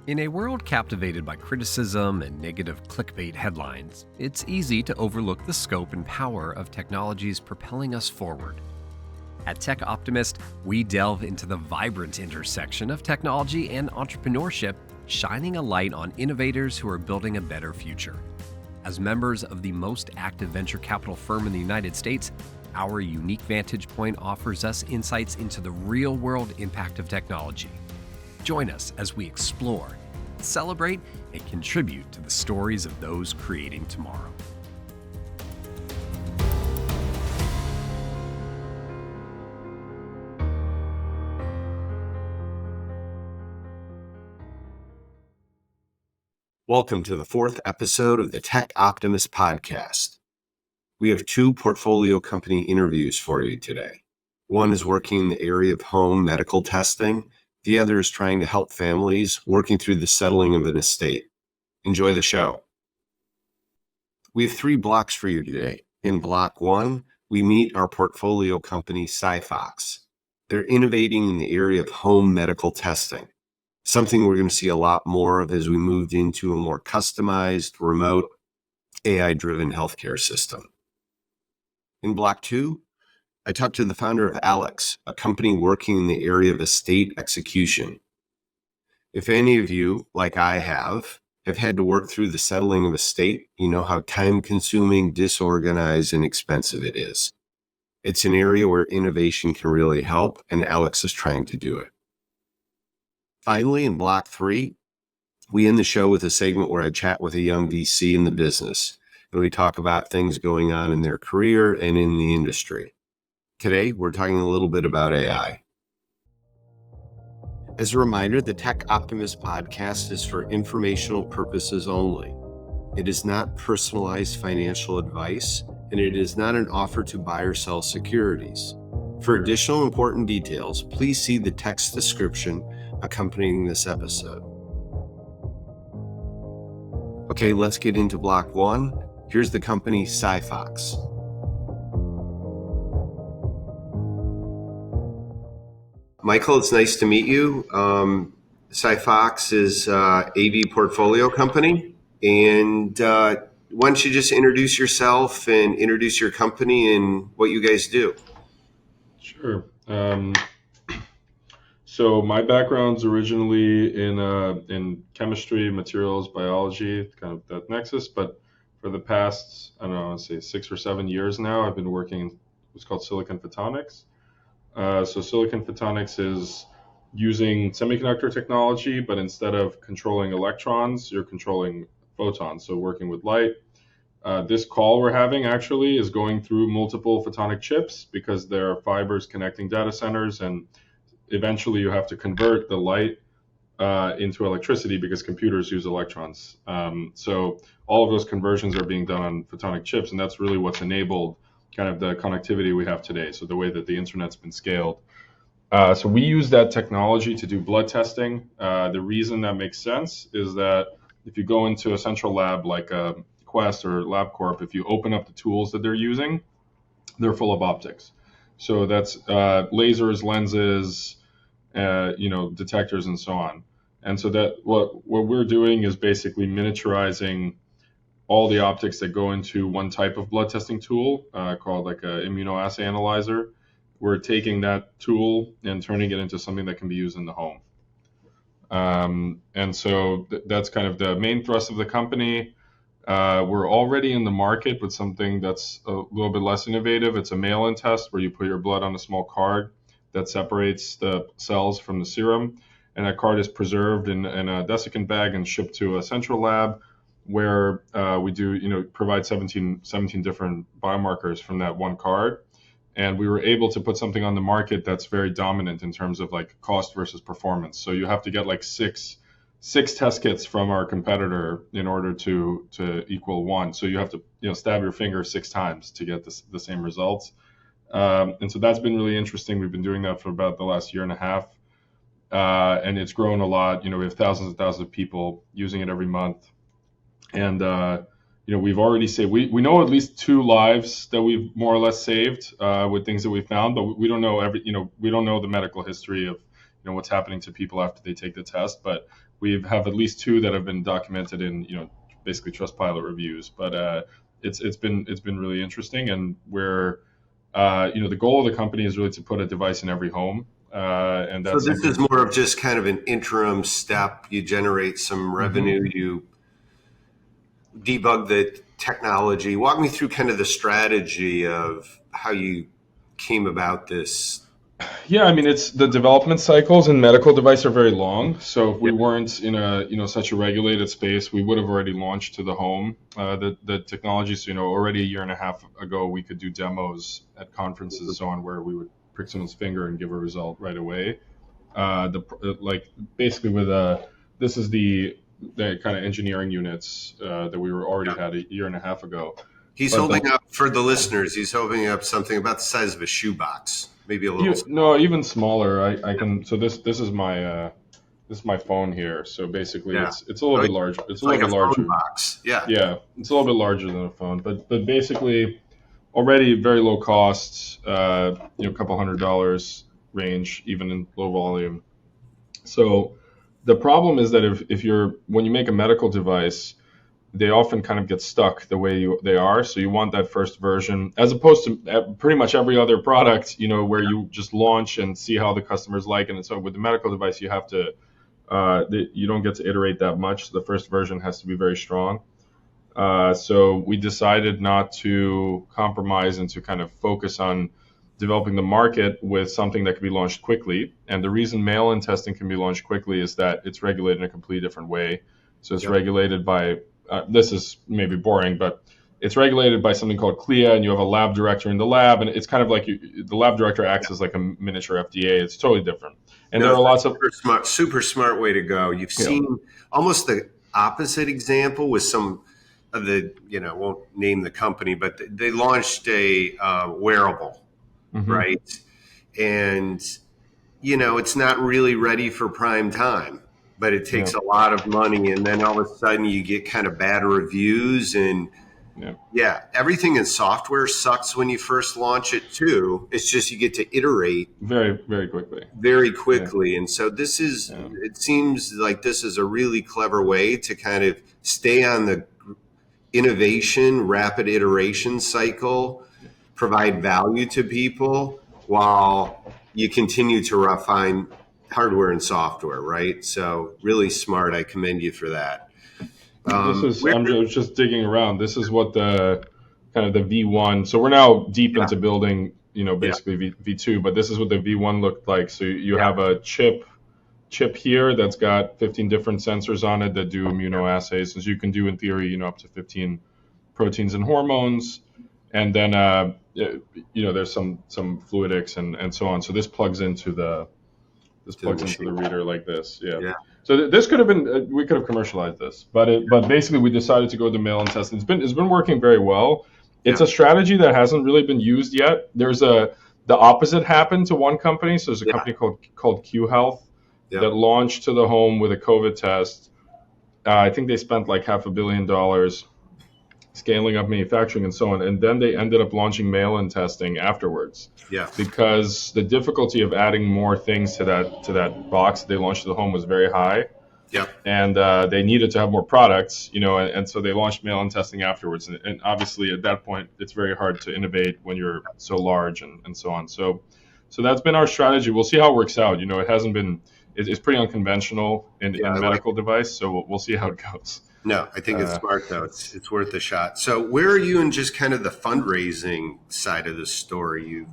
In a world captivated by criticism and negative clickbait headlines, it's easy to overlook the scope and power of technologies propelling us forward. At Tech Optimist, we delve into the vibrant intersection of technology and entrepreneurship, shining a light on innovators who are building a better future. As members of the most active venture capital firm in the United States, our unique vantage point offers us insights into the real-world impact of technology. Join us as we explore, celebrate, and contribute to the stories of those creating tomorrow. Welcome to the fourth episode of the Tech Optimist podcast. We have two portfolio company interviews for you today. One is working in the area of home medical testing. The other is trying to help families working through the settling of an estate. Enjoy the show. We have 3 blocks for you today. In block 1, we meet our portfolio company, SiPhox. They're innovating in the area of home medical testing, something we're going to see a lot more of as we moved into a more customized, remote, AI-driven healthcare system. In block 2, I talked to the founder of Alix, a company working in the area of estate execution. If any of you, like I have had to work through the settling of estate, you know how time-consuming, disorganized, and expensive it is. It's an area where innovation can really help, and Alix is trying to do it. Finally, in block 3, we end the show with a segment where I chat with a young VC in the business, and we talk about things going on in their career and in the industry. Today, we're talking a little bit about AI. As a reminder, the Tech Optimist podcast is for informational purposes only. It is not personalized financial advice, and it is not an offer to buy or sell securities. For additional important details, please see the text description accompanying this episode. Okay, let's get into block 1. Here's the company SiPhox. Michael, it's nice to meet you. SiPhox is AV portfolio company. And why don't you just introduce yourself and introduce your company and what you guys do? Sure. So my background's originally in chemistry, materials, biology, kind of that nexus. But for the past, I don't know, let's say 6 or 7 years now, I've been working what's called silicon photonics. So silicon photonics is using semiconductor technology, but instead of controlling electrons, you're controlling photons. So working with light. This call we're having actually is going through multiple photonic chips because there are fibers connecting data centers, and eventually you have to convert the light into electricity because computers use electrons. So all of those conversions are being done on photonic chips, and that's really what's enabled kind of the connectivity we have today. So the way that the internet's been scaled. So we use that technology to do blood testing. The reason that makes sense is that if you go into a central lab like a Quest or LabCorp, if you open up the tools that they're using, they're full of optics. So that's lasers, lenses, detectors, and so on. And so that what we're doing is basically miniaturizing all the optics that go into one type of blood testing tool called like an immunoassay analyzer. We're taking that tool and turning it into something that can be used in the home. And so that's kind of the main thrust of the company. We're already in the market with something that's a little bit less innovative. It's a mail-in test where you put your blood on a small card that separates the cells from the serum. And that card is preserved in a desiccant bag and shipped to a central lab where we do, provide 17 different biomarkers from that one card. And we were able to put something on the market that's very dominant in terms of like cost versus performance. So you have to get like six test kits from our competitor in order to equal one. So you have to stab your finger 6 times to get the same results. And so that's been really interesting. We've been doing that for about the last year and a half. And it's grown a lot. We have thousands and thousands of people using it every month. And we've already saved. We know at least 2 lives that we've more or less saved with things that we found, but we don't know we don't know the medical history of what's happening to people after they take the test, but we have at least 2 that have been documented in basically Trustpilot reviews. But it's been really interesting, and we're the goal of the company is really to put a device in every home. And that's so this is more of just kind of an interim step. You generate some revenue, you debug the technology. Walk me through kind of the strategy of how you came about this. Yeah, I mean, it's the development cycles in medical device are very long. So if we weren't in a such a regulated space, we would have already launched to the home the technology. So already a year and a half ago, we could do demos at conferences and so on, where we would prick someone's finger and give a result right away. Basically with this is the kind of engineering units that we were already had a year and a half ago. He's holding up, for the listeners, he's holding up something about the size of a shoebox, maybe a little. No, even smaller. I can. So this is my phone here. So basically, it's a little bit larger. It's a little bit larger. Phone box. Yeah, it's a little bit larger than a phone, but basically, already very low cost. A couple $100 range, even in low volume. So the problem is that when you make a medical device, they often kind of get stuck the way they are. So you want that first version, as opposed to pretty much every other product, where you just launch and see how the customers like it. And so with the medical device, you have to, you don't get to iterate that much. The first version has to be very strong. So we decided not to compromise and to kind of focus on developing the market with something that can be launched quickly. And the reason mail-in testing can be launched quickly is that it's regulated in a completely different way. So it's regulated by this is maybe boring, but it's regulated by something called CLIA, and you have a lab director in the lab, and it's kind of like the lab director acts as like a miniature FDA. It's totally different. And there are lots of super smart way to go. You've seen almost the opposite example with some of the, won't name the company, but they launched a wearable, right? And, it's not really ready for prime time, but it takes a lot of money, and then all of a sudden you get kind of bad reviews, and everything in software sucks when you first launch it too. It's just you get to iterate very quickly. And so this is it seems like this is a really clever way to kind of stay on the innovation, rapid iteration cycle, provide value to people while you continue to refine hardware and software, right? So really smart. I commend you for that. I'm just digging around. This is what the kind of the V1. So we're now deep into building, basically V2, but this is what the V1 looked like. So you have a chip here that's got 15 different sensors on it that do immunoassays. So you can do, in theory, up to 15 proteins and hormones. And then, there's some fluidics and so on. So this plugs into the reader like this. Yeah. So this could have been, we could have commercialized this, but basically we decided to go to mail-in testing. It's been working very well. It's a strategy that hasn't really been used yet. The opposite happened to one company. So there's a company called Q Health that launched to the home with a COVID test. I think they spent like $500 million scaling up manufacturing and so on. And then they ended up launching mail-in testing afterwards. Yeah. Because the difficulty of adding more things to that box they launched to the home was very high. Yeah. And they needed to have more products, and so they launched mail-in testing afterwards. And obviously at that point, it's very hard to innovate when you're so large and so on. So that's been our strategy. We'll see how it works out. It hasn't been, it's pretty unconventional in medical device. So we'll see how it goes. No, I think it's smart though. It's worth a shot. So where are you in just kind of the fundraising side of the story?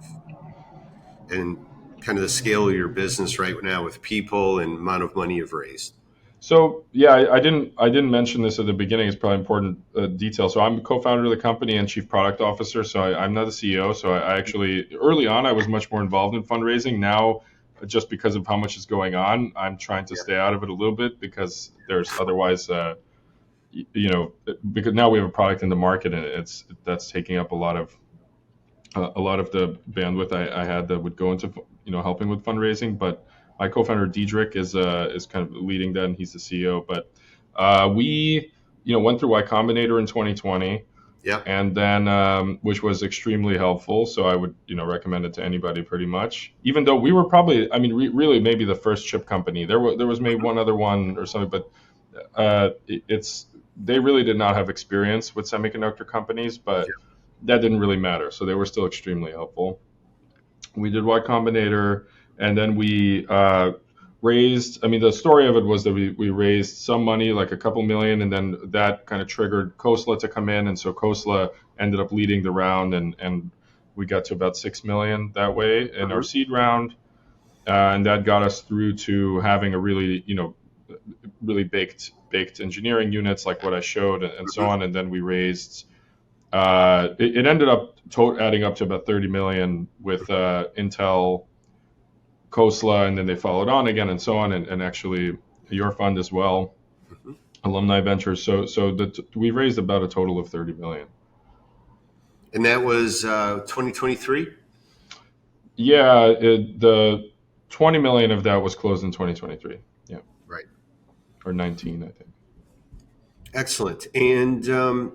And kind of the scale of your business right now with people and amount of money you've raised. So I didn't mention this at the beginning. It's probably important detail. So I'm co-founder of the company and chief product officer. So I'm not the CEO. So I actually, early on, I was much more involved in fundraising. Now, just because of how much is going on, I'm trying to stay out of it a little bit because there's otherwise, because now we have a product in the market and that's taking up a lot of the bandwidth I had that would go into helping with fundraising. But my co-founder Diedrich is kind of leading that, and he's the CEO. But we went through Y Combinator in 2020, Yep. And then which was extremely helpful. So I would recommend it to anybody pretty much. Even though we were probably, I mean, really maybe the first chip company. There was maybe one other one or something, but they really did not have experience with semiconductor companies, but that didn't really matter. So they were still extremely helpful. We did Y Combinator, and then we raised. I mean, the story of it was that we raised some money, like a couple million, and then that kind of triggered Khosla to come in, and so Khosla ended up leading the round, and we got to about 6 million that way in our seed round, and that got us through to having a really really baked engineering units like what I showed and so on, and then we raised. It ended up adding up to about 30 million with Intel, Khosla, and then they followed on again and so on, and actually your fund as well, Alumni Ventures. So we raised about a total of 30 million. And that was 2023? Yeah, the 20 million of that was closed in 2023. Yeah. Right. Or 19, I think. Excellent. And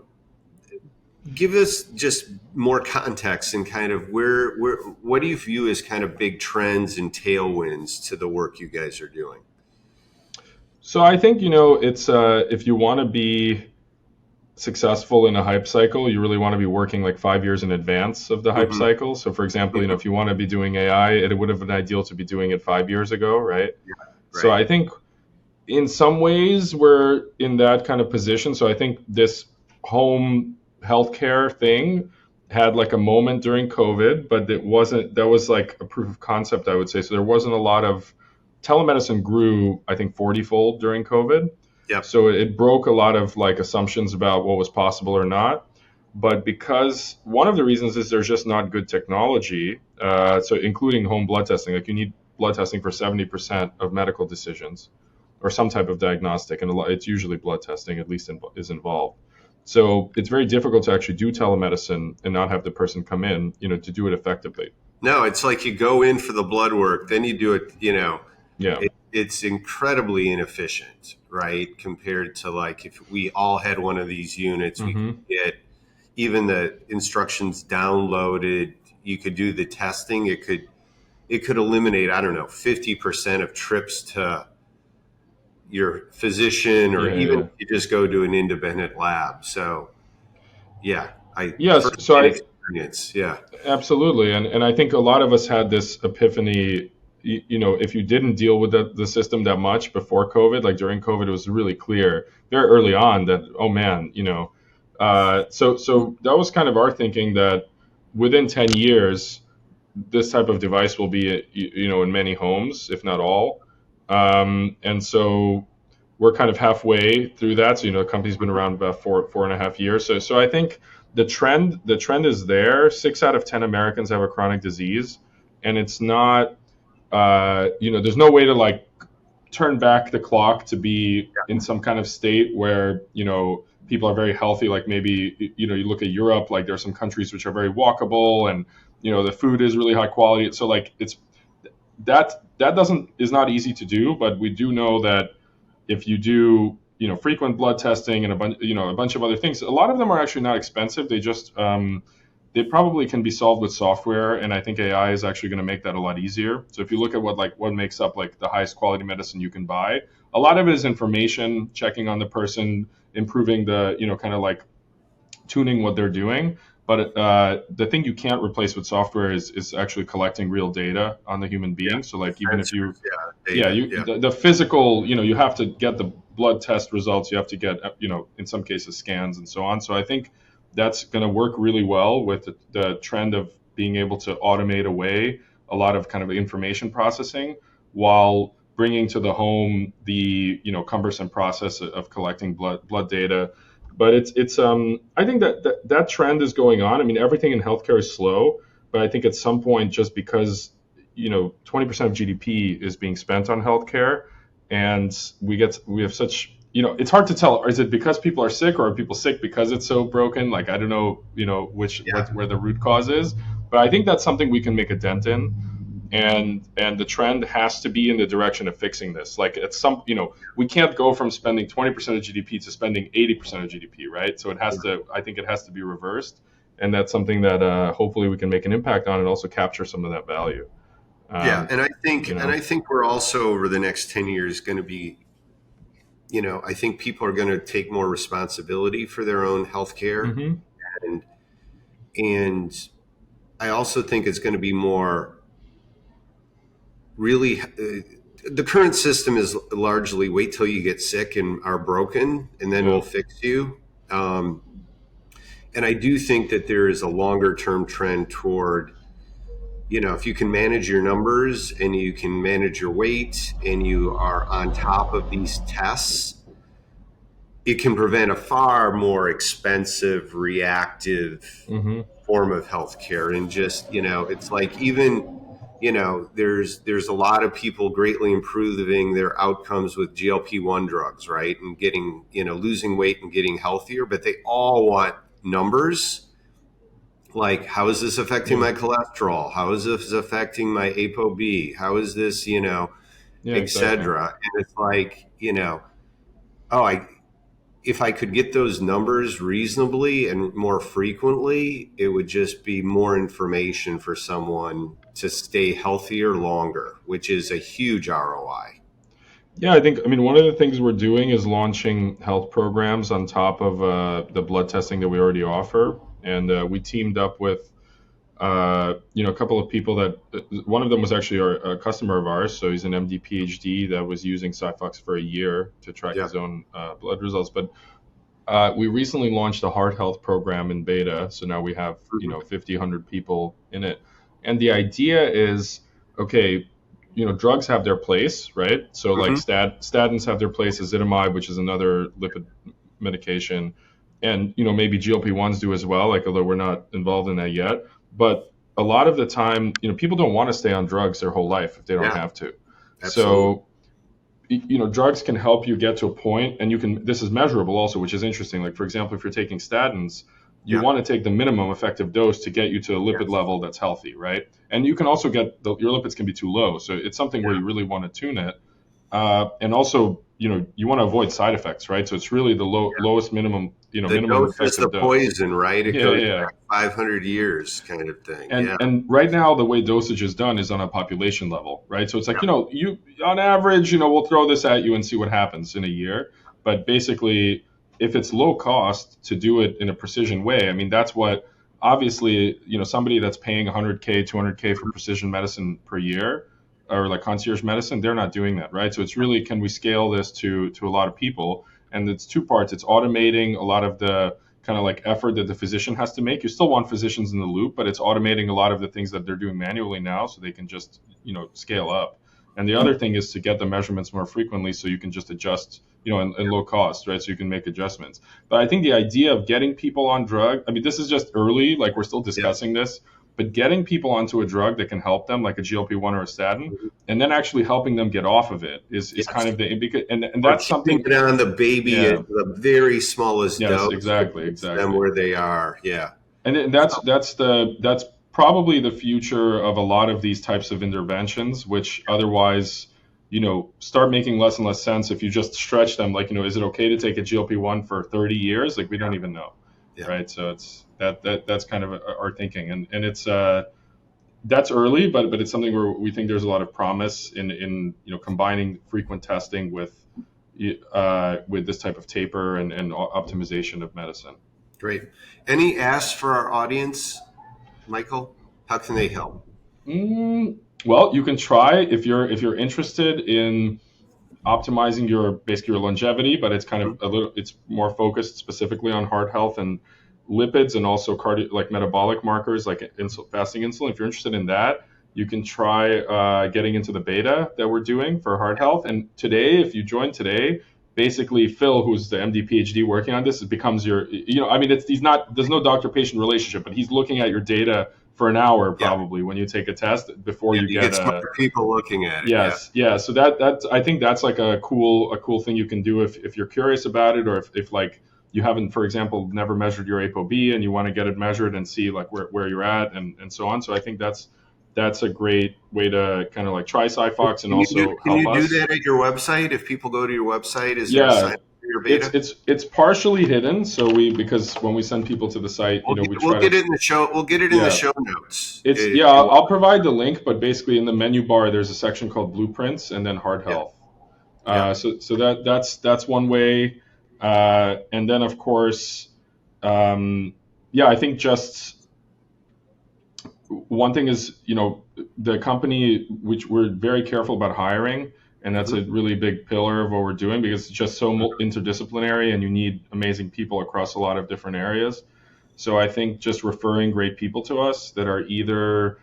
give us just more context and kind of what do you view as kind of big trends and tailwinds to the work you guys are doing? So I think, it's if you want to be successful in a hype cycle, you really want to be working like 5 years in advance of the hype cycle. So for example, if you want to be doing AI, it would have been ideal to be doing it 5 years ago, right? Yeah, right. So I think in some ways we're in that kind of position. So I think this home healthcare thing had like a moment during COVID, but that was like a proof of concept, I would say. So there wasn't a lot of telemedicine grew, I think 40-fold during COVID. Yeah. So it broke a lot of like assumptions about what was possible or not. But because one of the reasons is there's just not good technology, so including home blood testing, like you need blood testing for 70% of medical decisions or some type of diagnostic, and it's usually blood testing at least is involved. So it's very difficult to actually do telemedicine and not have the person come in, to do it effectively. No, it's like you go in for the blood work, then you do it, Yeah. It's incredibly inefficient, right? Compared to like if we all had one of these units, we could get even the instructions downloaded, you could do the testing. It could eliminate, I don't know, 50% of trips to your physician, or even if you just go to an independent lab. So experience. Yeah, absolutely. And I think a lot of us had this epiphany, if you didn't deal with the system that much before COVID, like during COVID, it was really clear very early on that, oh man, so that was kind of our thinking that within 10 years, this type of device will be, in many homes, if not all. And so we're kind of halfway through that. So, the company's been around about 4.5 years. So I think the trend is there. 6 out of 10 Americans have a chronic disease, and it's not, there's no way to like turn back the clock to be in some kind of state where, people are very healthy. Like maybe, you look at Europe, like there are some countries which are very walkable and, the food is really high quality. So like that is not easy to do, but we do know that if you do, frequent blood testing and a bunch of other things, a lot of them are actually not expensive. They just, they probably can be solved with software. And I think AI is actually going to make that a lot easier. So if you look at what makes up like the highest quality medicine you can buy, a lot of it is information, checking on the person, improving the, kind of like tuning what they're doing. But the thing you can't replace with software is actually collecting real data on the human being. Yeah. So like even if you, the physical, you have to get the blood test results. You have to get, in some cases scans and so on. So I think that's going to work really well with the trend of being able to automate away a lot of kind of information processing while bringing to the home the, cumbersome process of collecting blood data. But it's I think that trend is going on. I mean, everything in healthcare is slow, but I think at some point, just because 20% of GDP is being spent on healthcare, and we have such, it's hard to tell. Is it because people are sick, or are people sick because it's so broken? Like I don't know, where the root cause is. But I think that's something we can make a dent in. and the trend has to be in the direction of fixing this. Like at some, we can't go from spending 20% of GDP to spending 80% of GDP, right? So I think it has to be reversed, and that's something that hopefully we can make an impact on and also capture some of that value. And I think we're also over the next 10 years going to be, I think people are going to take more responsibility for their own healthcare, Mm-hmm. and I also think it's going to be more really. The current system is largely wait till you get sick and are broken, and then we'll fix you. And I do think that there is a longer term trend toward, if you can manage your numbers and you can manage your weight and you are on top of these tests, it can prevent a far more expensive, reactive form of healthcare. And just, it's like even, there's a lot of people greatly improving their outcomes with GLP-1 drugs, right? And getting, losing weight and getting healthier, but they all want numbers. Like, how is this affecting my cholesterol? How is this affecting my ApoB? How is this, et cetera? And it's like, if I could get those numbers reasonably and more frequently, it would just be more information for someone to stay healthier longer, which is a huge ROI. Yeah, I think, one of the things we're doing is launching health programs on top of the blood testing that we already offer. And we teamed up with, a couple of people that, one of them was actually a customer of ours. So he's an MD PhD that was using SiPhox for a year to track his own blood results. But we recently launched a heart health program in beta. So now we have, 50, 100 people in it. And the idea is, okay, drugs have their place, right? So like statins have their place, ezetimibe, which is another lipid medication. And, maybe GLP-1s do as well, like, although we're not involved in that yet. But a lot of the time, people don't want to stay on drugs their whole life if they don't have to. Absolutely. So, drugs can help you get to a point, and this is measurable also, which is interesting. Like, for example, if you're taking statins, you want to take the minimum effective dose to get you to a lipid level that's healthy, right? And you can also your lipids can be too low. So it's something where you really want to tune it. And also, you want to avoid side effects, right? So it's really the lowest minimum, minimum dose effective is the dose. Poison, right? It goes back 500 years kind of thing. And right now, the way dosage is done is on a population level, right? So it's like, you on average, we'll throw this at you and see what happens in a year. But basically, if it's low cost to do it in a precision way, that's what, obviously, somebody that's paying $100K, $200K for precision medicine per year, or like concierge medicine, they're not doing that, right? So it's really, can we scale this to a lot of people? And it's two parts. It's automating a lot of the kind of like effort that the physician has to make. You still want physicians in the loop, but it's automating a lot of the things that they're doing manually now, so they can just, scale up. And the other thing is to get the measurements more frequently, so you can just adjust, and low cost, right? So you can make adjustments. But I think the idea of getting people on drug, this is just early, like we're still discussing this, but getting people onto a drug that can help them, like a GLP-1 or a statin, and then actually helping them get off of it is kind of and that's something. It on the baby at the very smallest dose. Exactly. Them where they are, And that's probably the future of a lot of these types of interventions, which otherwise, start making less and less sense if you just stretch them. Like, is it okay to take a GLP-1 for 30 years? Like, we don't even know, right? So it's that's kind of our thinking, and it's that's early, but it's something where we think there's a lot of promise in combining frequent testing with this type of taper and optimization of medicine. Great. Any asks for our audience, Michael? How can they help? Well, you can try if you're interested in optimizing your longevity, but it's kind of it's more focused specifically on heart health and lipids, and also like metabolic markers like fasting insulin. If you're interested in that, you can try getting into the beta that we're doing for heart health. And today, if you join today, basically Phil, who's the MD PhD working on this, it becomes your, there's no doctor-patient relationship, but he's looking at your data for an hour probably when you take a test before you get people looking at it. Yes. So that I think that's like a cool thing you can do if you're curious about it, or if like you haven't, for example, never measured your ApoB and you want to get it measured and see like where you're at and so on. So I think that's that's a great way to kind of like try SiPhox and also Can help you do us. that at your website? If people go to your website, is there a Yeah, sign up for your it's beta? it's partially hidden. So because when we send people to the site, we We'll try get to, it in the show. We'll get it in the yeah, show notes. I'll provide the link, but basically in the menu bar, there's a section called Blueprints and then Heart Yeah, Health. yeah. That's one way, and then of course, I think just one thing is, the company, which we're very careful about hiring, and that's a really big pillar of what we're doing because it's just so interdisciplinary and you need amazing people across a lot of different areas. So I think just referring great people to us that are either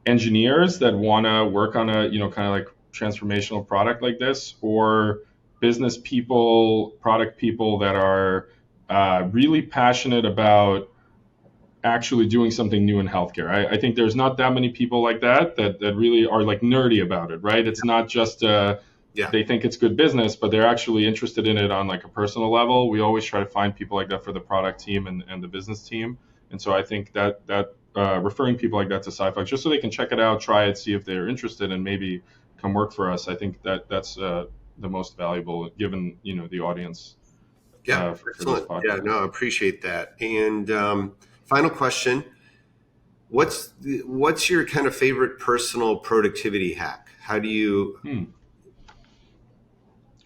engineers that want to work on a, kind of like transformational product like this, or business people, product people that are really passionate about actually doing something new in healthcare. I think there's not that many people like that really are like nerdy about it, right? It's not just Yeah. they think it's good business, but they're actually interested in it on like a personal level. We always try to find people like that for the product team and the business team. And so I think that referring people like that to SiPhox, just so they can check it out, try it, see if they're interested, and maybe come work for us. I think that's the most valuable, given the audience Yeah, for this excellent. Yeah, podcast. no, I appreciate that. And final question: what's your kind of favorite personal productivity hack? How do you?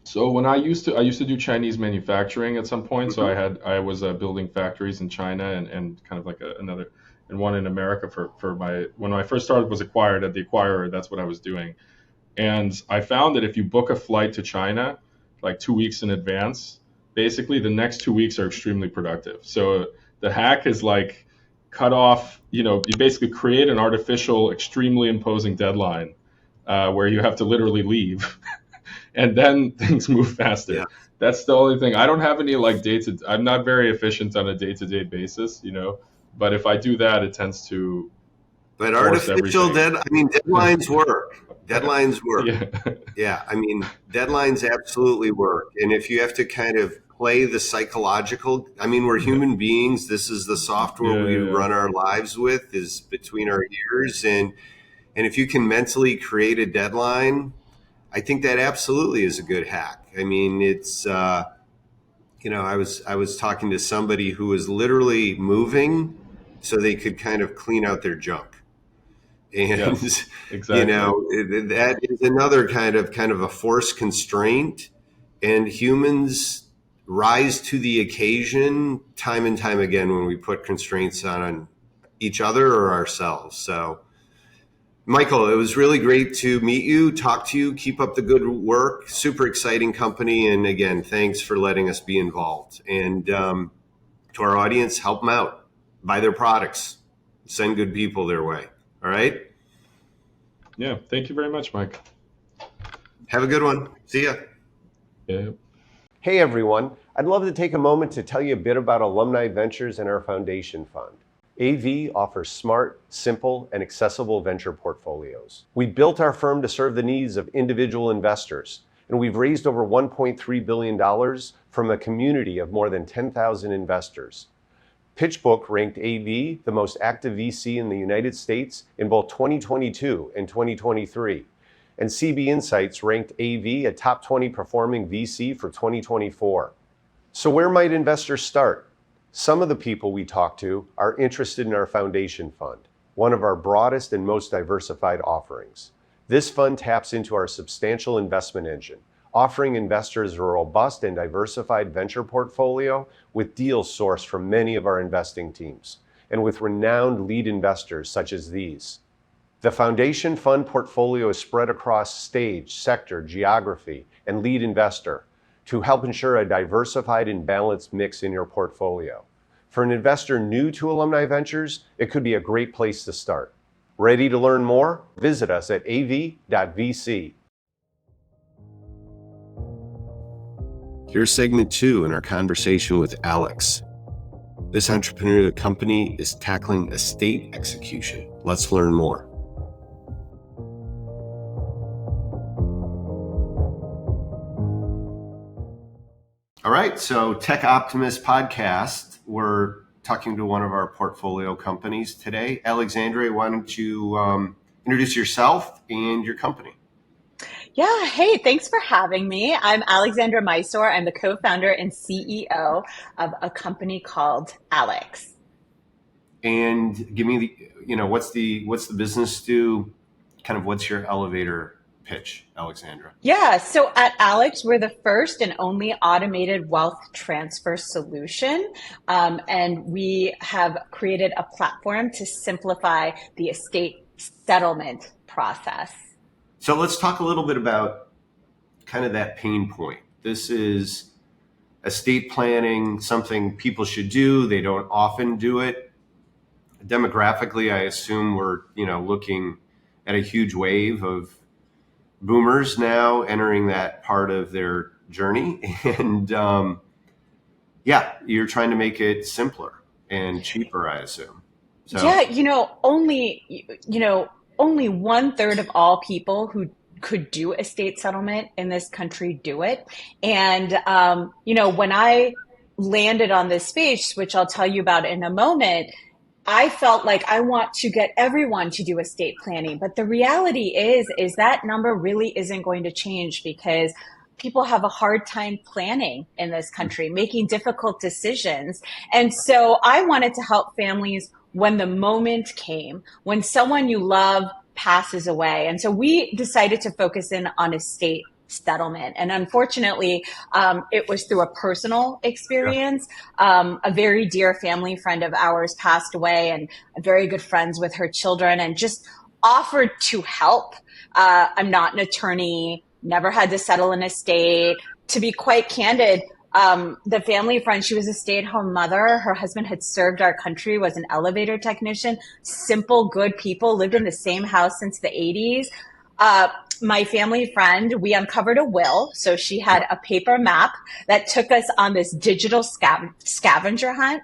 So when I used to do Chinese manufacturing at some point. So I was building factories in China and kind of like another, and one in America for when I first started was acquired at the acquirer. That's what I was doing. And I found that if you book a flight to China like 2 weeks in advance, basically the next 2 weeks are extremely productive. So the hack is like cut off, you basically create an artificial, extremely imposing deadline where you have to literally leave and then things move faster. Yeah, That's the only thing. I don't have any like I'm not very efficient on a day-to-day basis, but if I do that, it tends to but force everything. deadlines work. Deadlines work. Yeah. Yeah, deadlines absolutely work. And if you have to kind of play the psychological, we're Yeah. human beings. This is the software Yeah. we Yeah. run our lives with, is between our ears. And if you can mentally create a deadline, I think that absolutely is a good hack. It's I was talking to somebody who was literally moving so they could kind of clean out their junk. And Yes, exactly. that is another kind of a force constraint, and humans rise to the occasion time and time again when we put constraints on each other or ourselves. So Michael, it was really great to meet you, talk to you, keep up the good work. Super exciting company. And again, thanks for letting us be involved. And to our audience, help them out, buy their products, send good people their way. All right. Yeah. Thank you very much, Mike. Have a good one. See ya. Yeah. Hey everyone, I'd love to take a moment to tell you a bit about Alumni Ventures and our foundation fund. AV offers smart, simple, and accessible venture portfolios. We built our firm to serve the needs of individual investors, and we've raised over $1.3 billion from a community of more than 10,000 investors. PitchBook ranked AV the most active VC in the United States in both 2022 and 2023. And CB Insights ranked AV a top 20 performing VC for 2024. So where might investors start? Some of the people we talk to are interested in our foundation fund, one of our broadest and most diversified offerings. This fund taps into our substantial investment engine, offering investors a robust and diversified venture portfolio with deals sourced from many of our investing teams, and with renowned lead investors such as these. The foundation fund portfolio is spread across stage, sector, geography, and lead investor to help ensure a diversified and balanced mix in your portfolio. For an investor new to Alumni Ventures, it could be a great place to start. Ready to learn more? Visit us at av.vc. Here's segment 2 in our conversation with Alix. This entrepreneurial company is tackling estate execution. Let's learn more. All right, so Tech Optimist podcast. We're talking to one of our portfolio companies today. Alexandra, why don't you introduce yourself and your company. Yeah, hey, thanks for having me. I'm Alexandra Mysoor. I'm the co-founder and CEO of a company called Alix. And give me what's the business do? Kind of what's your elevator pitch, Alexandra? Yeah, so at Alix, we're the first and only automated wealth transfer solution. And we have created a platform to simplify the estate settlement process. So let's talk a little bit about kind of that pain point. This is estate planning, something people should do. They don't often do it. Demographically, I assume we're, looking at a huge wave of boomers now entering that part of their journey. And you're trying to make it simpler and cheaper, I assume. So. Yeah, only 1/3 of all people who could do estate settlement in this country do it. And, when I landed on this space, which I'll tell you about in a moment, I felt like I want to get everyone to do estate planning. But the reality is that number really isn't going to change because people have a hard time planning in this country, making difficult decisions. And so I wanted to help families when the moment came, when someone you love passes away. And so we decided to focus in on estate settlement. And unfortunately, it was through a personal experience. A very dear family friend of ours passed away, and I'm very good friends with her children, and just offered to help. I'm not an attorney, never had to settle an estate. To be quite candid, the family friend, she was a stay-at-home mother. Her husband had served our country, was an elevator technician, simple, good people, lived in the same house since the 80s. My family friend, we uncovered a will. So she had a paper map that took us on this digital scavenger hunt,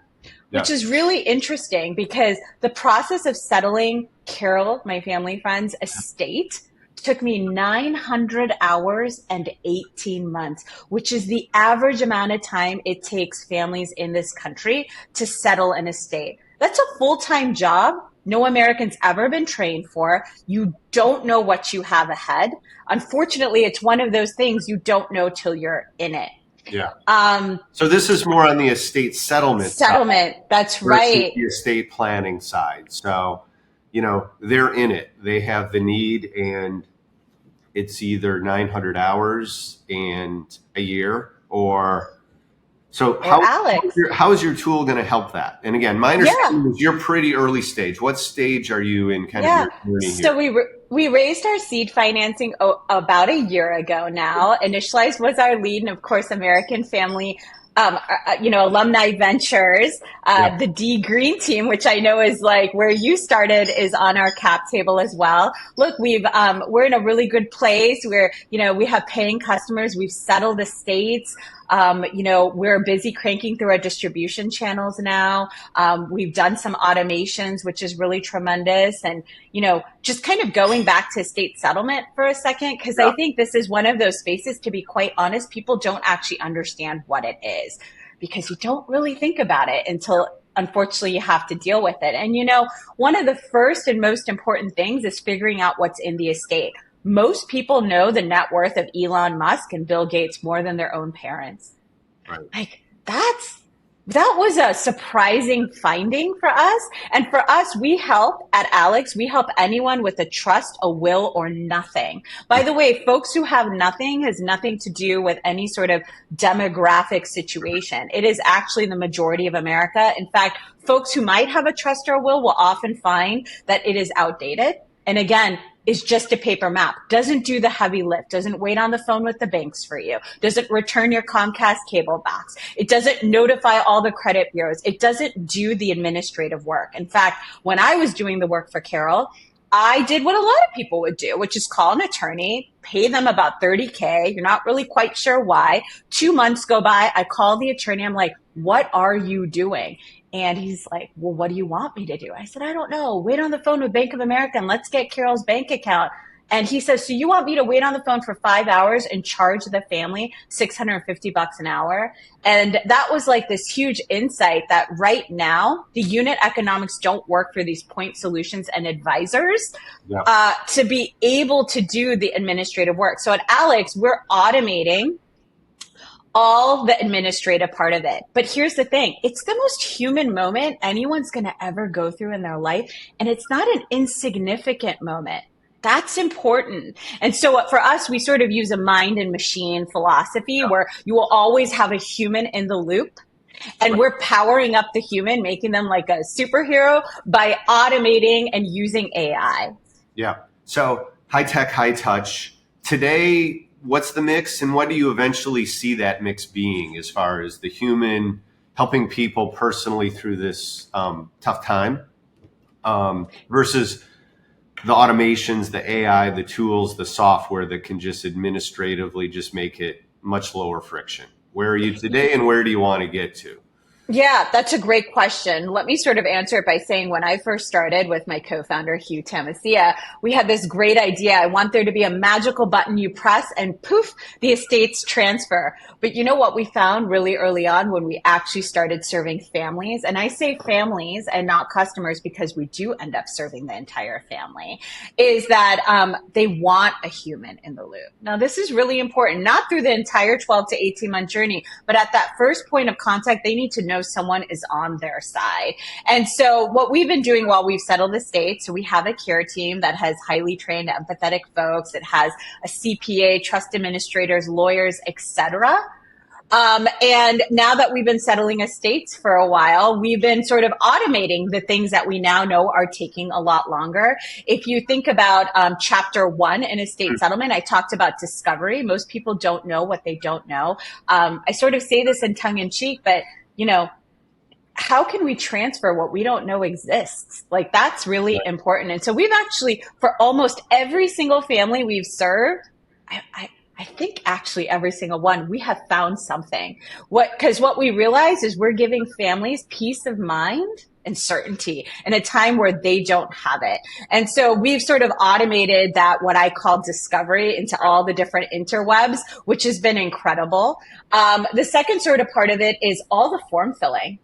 which is really interesting because the process of settling Carol, my family friend's estate, took me 900 hours and 18 months, which is the average amount of time it takes families in this country to settle an estate. That's a full-time job no American's ever been trained for. You don't know what you have ahead. Unfortunately, it's one of those things you don't know till you're in it. Yeah. So this is more on the estate settlement. Settlement, that's right. The estate planning side. So, they're in it. They have the need, and it's either 900 hours and a year, or so. How is your tool going to help that? And again, my understanding is you're pretty early stage. What stage are you in kind of your journey here? So we raised our seed financing about a year ago now. Initialized was our lead, and of course, American Family, Alumni Ventures, the D Green team, which I know is like where you started, is on our cap table as well. Look, we're in a really good place where, we have paying customers. We've settled estates. We're busy cranking through our distribution channels now. We've done some automations, which is really tremendous. And, just kind of going back to estate settlement for a second, because I think this is one of those spaces, to be quite honest, people don't actually understand what it is because you don't really think about it until unfortunately you have to deal with it. And, one of the first and most important things is figuring out what's in the estate. Most people know the net worth of Elon Musk and Bill Gates more than their own parents. Right. Like that was a surprising finding for us. And for us, at Alix, we help anyone with a trust, a will, or nothing. By the way, folks who have nothing has nothing to do with any sort of demographic situation. It is actually the majority of America. In fact, folks who might have a trust or a will often find that it is outdated. And again, is just a paper map, doesn't do the heavy lift, doesn't wait on the phone with the banks for you, doesn't return your Comcast cable box. It doesn't notify all the credit bureaus. It doesn't do the administrative work. In fact, when I was doing the work for Carol, I did what a lot of people would do, which is call an attorney, pay them about $30K. You're not really quite sure why. 2 months go by. I call the attorney. I'm like, what are you doing? And he's like, well, what do you want me to do? I said, I don't know. Wait on the phone with Bank of America and let's get Carol's bank account. And he says, so you want me to wait on the phone for 5 hours and charge the family $650 an hour? And that was like this huge insight that right now the unit economics don't work for these point solutions and advisors to be able to do the administrative work. So at Alix, we're automating all the administrative part of it. But here's the thing. It's the most human moment anyone's going to ever go through in their life. And it's not an insignificant moment. That's important. And so for us, we sort of use a mind and machine philosophy where you will always have a human in the loop. And we're powering up the human, making them like a superhero by automating and using AI. Yeah. So high tech, high touch. Today, what's the mix and what do you eventually see that mix being as far as the human helping people personally through this tough time versus the automations, the AI, the tools, the software that can just administratively just make it much lower friction? Where are you today and where do you want to get to? Yeah, that's a great question. Let me sort of answer it by saying when I first started with my co-founder, Hugh Tamasia, we had this great idea. I want there to be a magical button you press and poof, the estates transfer. But you know what we found really early on when we actually started serving families? And I say families and not customers because we do end up serving the entire family, is that they want a human in the loop. Now, this is really important, not through the entire 12 to 18 month journey, but at that first point of contact, they need to know someone is on their side. And so what we've been doing while we've settled the state, so we have a care team that has highly trained, empathetic folks. It has a CPA, trust administrators, lawyers, etc. And now that we've been settling estates for a while, we've been sort of automating the things that we now know are taking a lot longer. If you think about chapter 1 in estate settlement, I talked about discovery. Most people don't know what they don't know. I sort of say this in tongue in cheek, but you know, how can we transfer what we don't know exists? Like that's really important. And so we've actually, for almost every single family we've served, I think actually every single one, we have found something. Because what we realize is we're giving families peace of mind and certainty in a time where they don't have it. And so we've sort of automated that, what I call discovery, into all the different interwebs, which has been incredible. The second sort of part of it is all the form filling.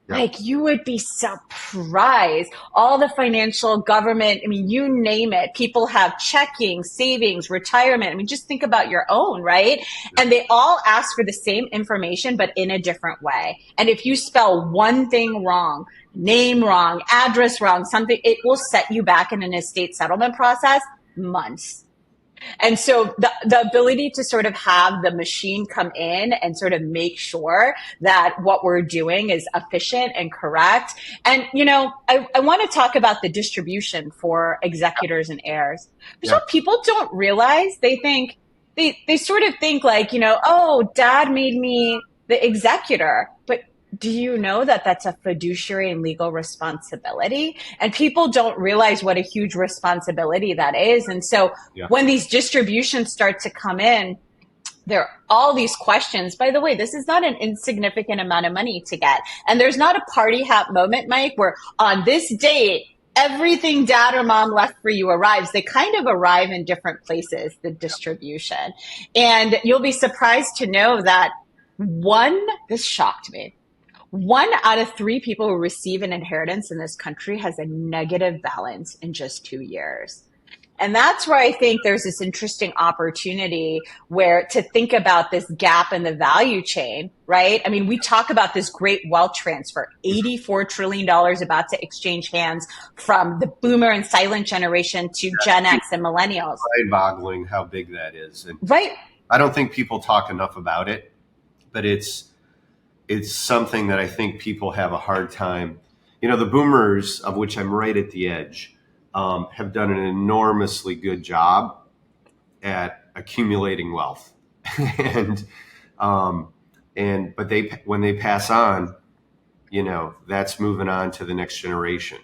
Yeah. Like you would be surprised. All the financial, government, I mean, you name it. People have checking, savings, retirement. I mean, just think about your own, right? Yeah. And they all ask for the same information, but in a different way. And if you spell one thing wrong, name wrong, address wrong, something, it will set you back in an estate settlement process months. And so the ability to sort of have the machine come in and sort of make sure that what we're doing is efficient and correct. And, you know, I want to talk about the distribution for executors and heirs. Because what people don't realize, they think, they sort of think like, you know, oh, dad made me the executor. But do you know that that's a fiduciary and legal responsibility? And people don't realize what a huge responsibility that is. And so when these distributions start to come in, there are all these questions. By the way, this is not an insignificant amount of money to get. And there's not a party hat moment, Mike, where on this date, everything dad or mom left for you arrives. They kind of arrive in different places, the distribution. And you'll be surprised to know that this shocked me. 1 out of 3 people who receive an inheritance in this country has a negative balance in just 2 years. And that's where I think there's this interesting opportunity where to think about this gap in the value chain, right? I mean, we talk about this great wealth transfer, $84 trillion about to exchange hands from the boomer and silent generation to Gen X and millennials. Mind-boggling how big that is. And right. I don't think people talk enough about it, but it's something that I think people have a hard time. You know, the boomers, of which I'm right at the edge, have done an enormously good job at accumulating wealth, but when they pass on, you know, that's moving on to the next generation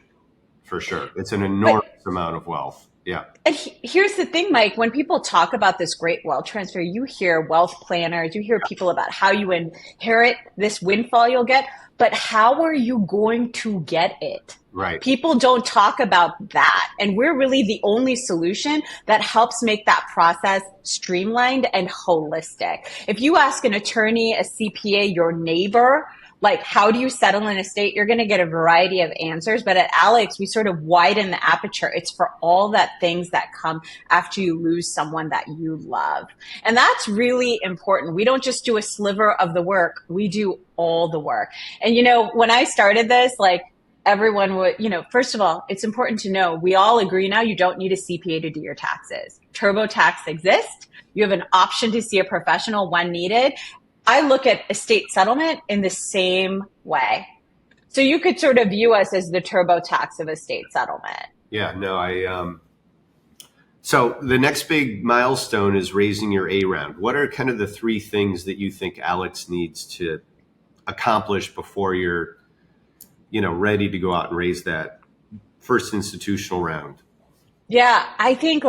for sure. It's an enormous amount of wealth. Yeah. And here's the thing, Mike, when people talk about this great wealth transfer, you hear wealth planners, you hear people about how you inherit this windfall you'll get, but how are you going to get it? Right. People don't talk about that. And we're really the only solution that helps make that process streamlined and holistic. If you ask an attorney, a CPA, your neighbor, like, how do you settle an estate? You're going to get a variety of answers. But at Alix, we sort of widen the aperture. It's for all that things that come after you lose someone that you love. And that's really important. We don't just do a sliver of the work. We do all the work. And, when I started this, like, everyone would, first of all, it's important to know we all agree now you don't need a CPA to do your taxes. TurboTax exists. You have an option to see a professional when needed. I look at estate settlement in the same way. So you could sort of view us as the TurboTax of estate settlement. Yeah, no, so the next big milestone is raising your A round. What are kind of the three things that you think Alix needs to accomplish before you're, ready to go out and raise that first institutional round? Yeah, I think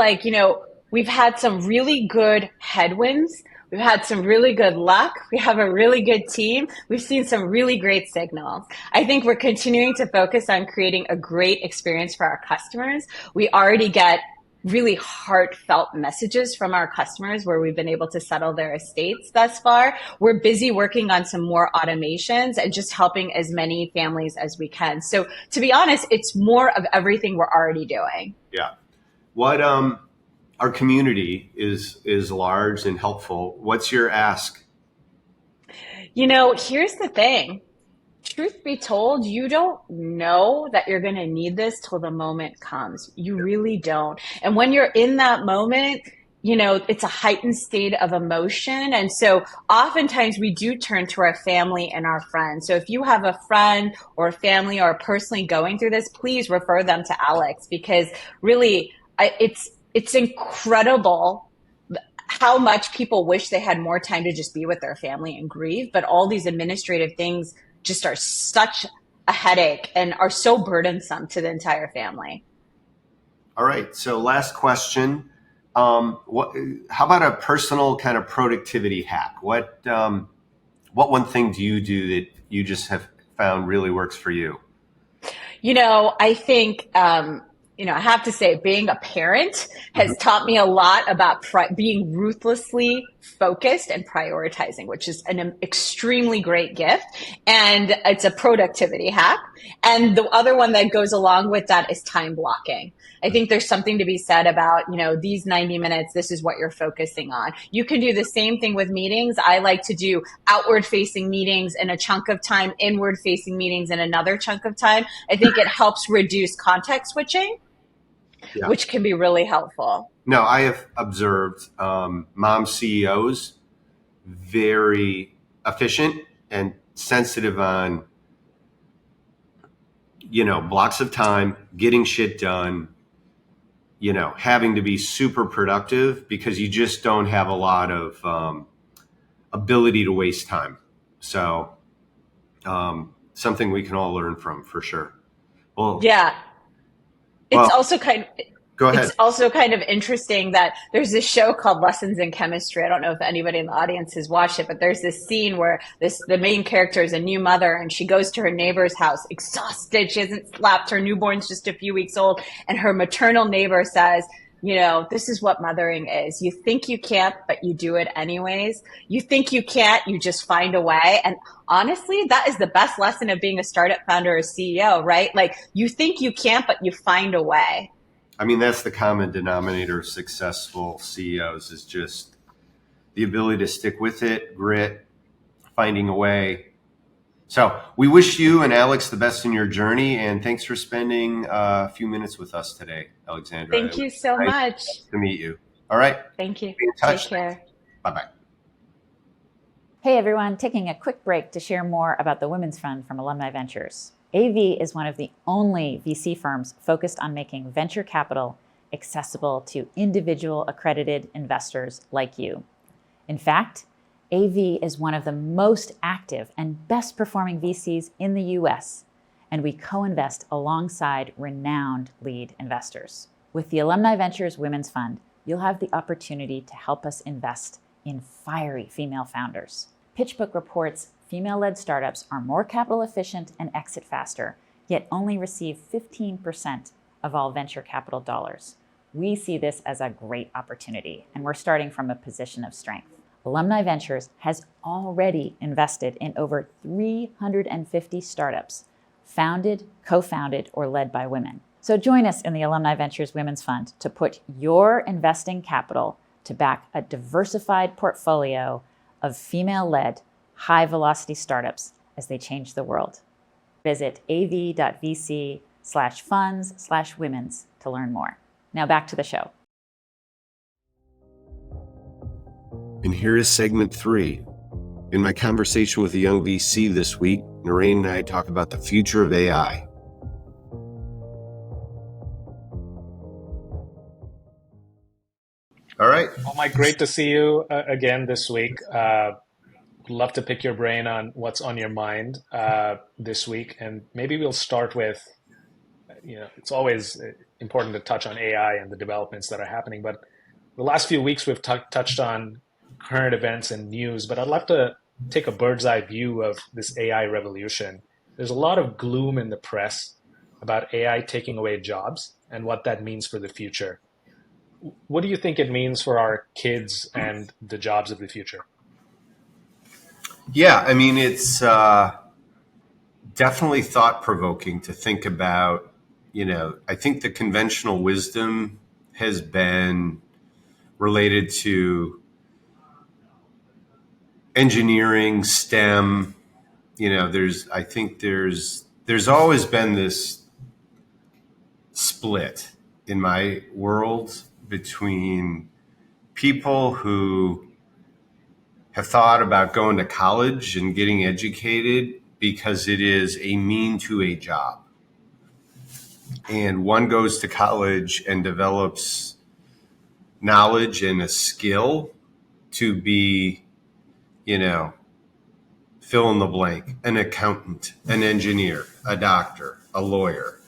we've had some really good headwinds. We've had some really good luck. We have a really good team. We've seen some really great signals. I think we're continuing to focus on creating a great experience for our customers. We already get really heartfelt messages from our customers where we've been able to settle their estates thus far. We're busy working on some more automations and just helping as many families as we can. So to be honest, it's more of everything we're already doing. Yeah. What, our community is large and helpful. What's your ask? Here's the thing. Truth be told, you don't know that you're going to need this till the moment comes. You really don't. And when you're in that moment, it's a heightened state of emotion. And so oftentimes we do turn to our family and our friends. So if you have a friend or a family or personally going through this, please refer them to Alix, because really it's incredible how much people wish they had more time to just be with their family and grieve. But all these administrative things just are such a headache and are so burdensome to the entire family. All right. So last question. How about a personal kind of productivity hack? What one thing do you do that you just have found really works for you? I think, I have to say, being a parent has taught me a lot about being ruthlessly focused and prioritizing, which is an extremely great gift. And it's a productivity hack. And the other one that goes along with that is time blocking. I think there's something to be said about, these 90 minutes, this is what you're focusing on. You can do the same thing with meetings. I like to do outward facing meetings in a chunk of time, inward facing meetings in another chunk of time. I think it helps reduce context switching. Yeah. Which can be really helpful. No, I have observed mom CEOs very efficient and sensitive on, blocks of time, getting shit done, having to be super productive because you just don't have a lot of ability to waste time. So something we can all learn from for sure. Well, yeah. It's also kind of, go ahead. It's also kind of interesting that there's this show called Lessons in Chemistry. I don't know if anybody in the audience has watched it, but there's this scene where the main character is a new mother and she goes to her neighbor's house exhausted. She hasn't slept. Her newborn's just a few weeks old. And her maternal neighbor says, this is what mothering is. You think you can't, but you do it anyways. You think you can't, you just find a way. And honestly, that is the best lesson of being a startup founder or CEO, right? Like, you think you can't, but you find a way. I mean, that's the common denominator of successful CEOs is just the ability to stick with it, grit, finding a way. So we wish you and Alix the best in your journey, and thanks for spending a few minutes with us today, Alexandra. Thank you so much. Nice to meet you. All right. Thank you. Be in touch. Take care. Bye-bye. Hey, everyone. Taking a quick break to share more about the Women's Fund from Alumni Ventures. AV is one of the only VC firms focused on making venture capital accessible to individual accredited investors like you. In fact, AV is one of the most active and best performing VCs in the US, and we co-invest alongside renowned lead investors. With the Alumni Ventures Women's Fund, you'll have the opportunity to help us invest in fiery female founders. PitchBook reports female-led startups are more capital efficient and exit faster, yet only receive 15% of all venture capital dollars. We see this as a great opportunity, and we're starting from a position of strength. Alumni Ventures has already invested in over 350 startups, founded, co-founded, or led by women. So join us in the Alumni Ventures Women's Fund to put your investing capital to back a diversified portfolio of female-led, high-velocity startups as they change the world. Visit av.vc/funds/womens to learn more. Now back to the show. And here is segment 3. In my conversation with a young VC this week, Naren and I talk about the future of AI. All right. Well, Mike, great to see you again this week. Love to pick your brain on what's on your mind this week. And maybe we'll start with, it's always important to touch on AI and the developments that are happening. But the last few weeks, we've touched on current events and news, but I'd love to take a bird's eye view of this AI revolution. There's a lot of gloom in the press about AI taking away jobs and what that means for the future. What do you think it means for our kids and the jobs of the future? Yeah, I mean, it's definitely thought-provoking to think about. I think the conventional wisdom has been related to engineering, STEM. There's always been this split in my world between people who have thought about going to college and getting educated because it is a mean to a job. And one goes to college and develops knowledge and a skill to be, fill in the blank, an accountant, an engineer, a doctor, a lawyer.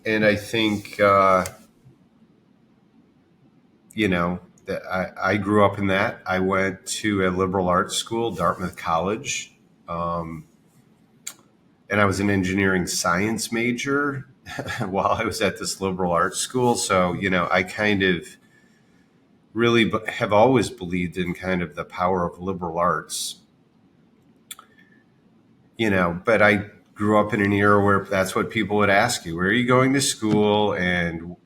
And I think, that I grew up in that. I went to a liberal arts school, Dartmouth College, and I was an engineering science major while I was at this liberal arts school. So, I kind of really have always believed in kind of the power of liberal arts, but I grew up in an era where that's what people would ask you. Where are you going to school? And,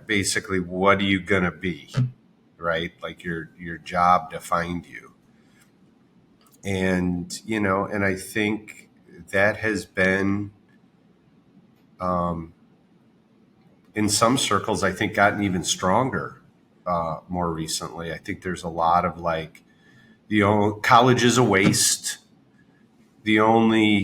basically, what are you going to be? Right? Like your job defined you. And, and I think that has been, in some circles, I think gotten even stronger more recently. I think there's a lot of college is a waste. The only,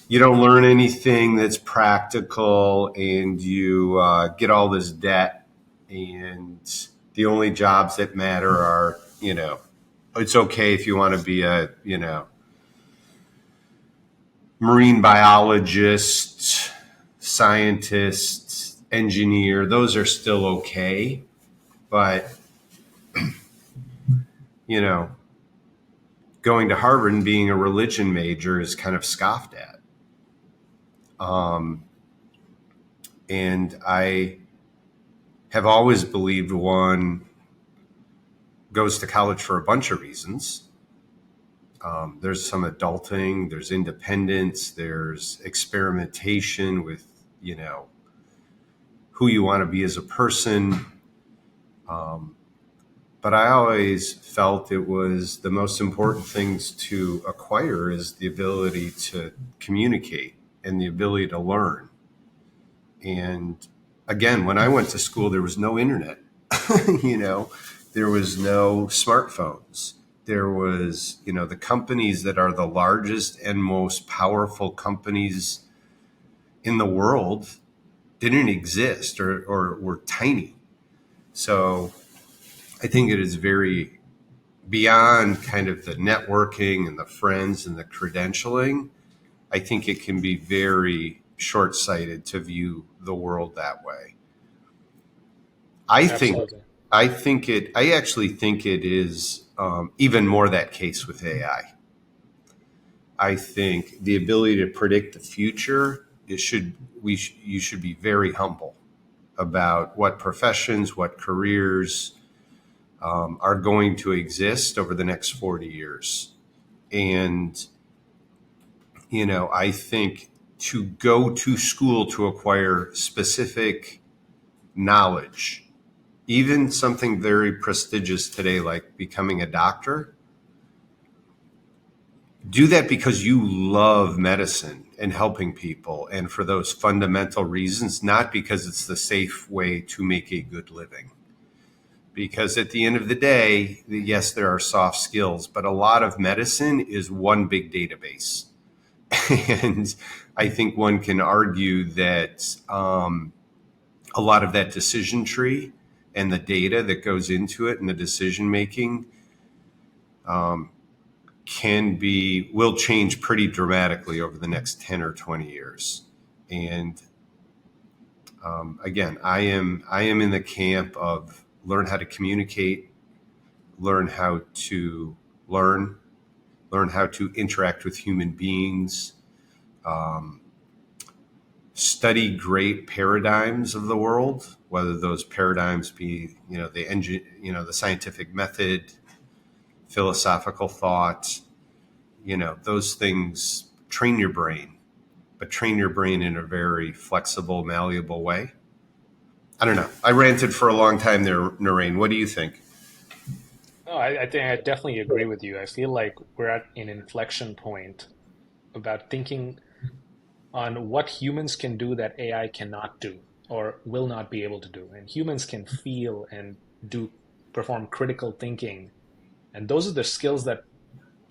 you don't learn anything that's practical, and you get all this debt, and the only jobs that matter are, it's okay if you want to be a, marine biologist, scientist, engineer. Those are still okay. But, going to Harvard and being a religion major is kind of scoffed at. And I have always believed one goes to college for a bunch of reasons. There's some adulting, there's independence, there's experimentation with, who you want to be as a person. But I always felt it was the most important things to acquire is the ability to communicate and the ability to learn. And again, when I went to school, there was no internet, there was no smartphones. There was, the companies that are the largest and most powerful companies in the world didn't exist or were tiny. So I think it is very beyond kind of the networking and the friends and the credentialing. I think it can be very short-sighted to view the world that way. I actually think it is even more that case with AI. I think the ability to predict the future, you should be very humble about what professions, what careers are going to exist over the next 40 years. And, I think to go to school to acquire specific knowledge, even something very prestigious today, like becoming a doctor, do that because you love medicine and helping people and for those fundamental reasons, not because it's the safe way to make a good living. Because at the end of the day, yes, there are soft skills, but a lot of medicine is one big database. And I think one can argue that a lot of that decision tree and the data that goes into it and the decision making will change pretty dramatically over the next 10 or 20 years. And again, I am in the camp of learn how to communicate, learn how to learn how to interact with human beings, study great paradigms of the world, whether those paradigms be, the scientific method, philosophical thought, those things train your brain, but train your brain in a very flexible, malleable way. I don't know. I ranted for a long time there, Naren. What do you think? No, I think I definitely agree with you. I feel like we're at an inflection point about thinking on what humans can do that AI cannot do or will not be able to do. And humans can feel and perform critical thinking. And those are the skills that